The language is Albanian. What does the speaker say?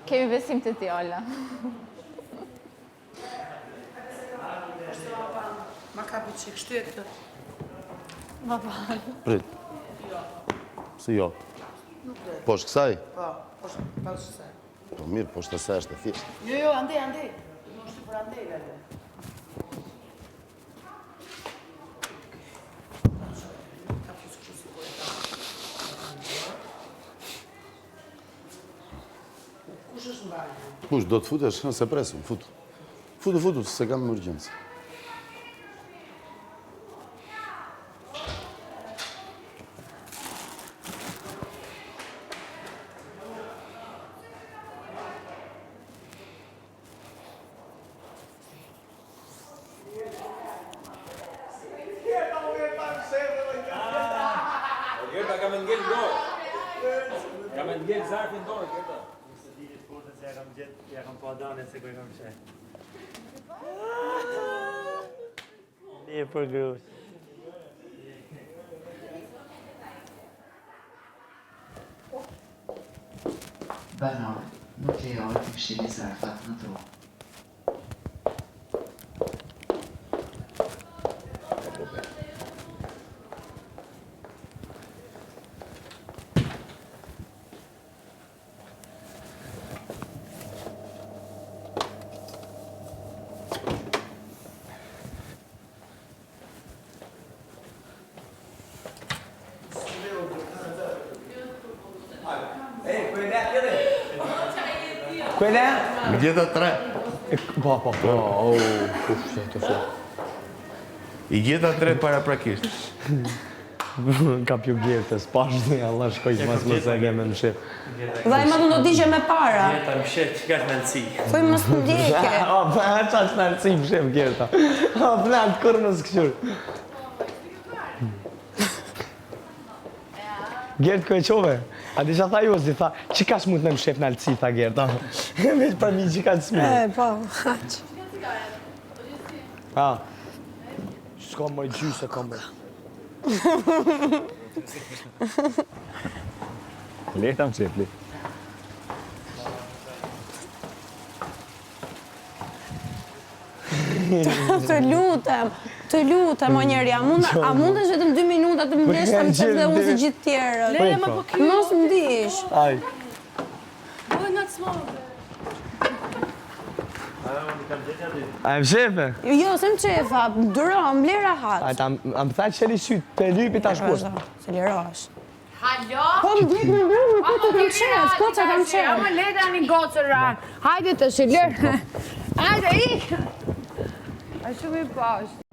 Kemi besim të ti, Olla. Ma kapi qik, shtu e këtë. Ma falë. Prit. Si jo? Poshtë kësaj? Po, poshtë kësaj. Po mirë, poshtë kësaj është e thjeshtë. Jo, andej. Më shtu për andej, vele. Kush është mbarë? Kush, do të futesh? Se presu, futu. Futu, se kam më urgjencë. Gerta, kam e ngell dorë. Kam e ngell zarfin dorë, Gerta. Se ditë fotën se ja kam pa dane se kërë kam qe. Nije për grus. Banor, nuk lejohet të këshilli zarfat në tru. Quella? Gjeta 3. Po. I gjeta 3 para prakisht. Ka pju gjertës, pashtë një Allah shkoj mas më se ke me më shqip. Vaj ma do t'ishe me para. Jeta më shet që ka të nënësi. Foj më së ndjeke. O, për qa që nërësi më shqip gjerta. O, planë, kur më s'këshur. Gjertë kë e qove? A di që tha ju, si tha, që ka shmut në më shqip në alëci, tha Gjerta. Veç për mi që ka të smirë. Po, haq. Ha, s'ka më gjysë e kam bërë. Lehta më qepli. Të lutem, o njerë, a mund është vetëm 2 minuta të më desh të më qëtë dhe unë si gjithë tjerët? Leja më po kjo. Mos më dish. Aj. Bëhe nga të smove. A e më shefe? Jo, se më qefa, duro, më lera hatë. A më thaj që li sytë, pe lypi ta shposhtë. Se lirosh. Halo? Po më dhek në bërë, po të kam qef, po të kam qef. Ama leta një gocër ranë. Hajde të shilër. Hajde, ik. A shumë i pashtë.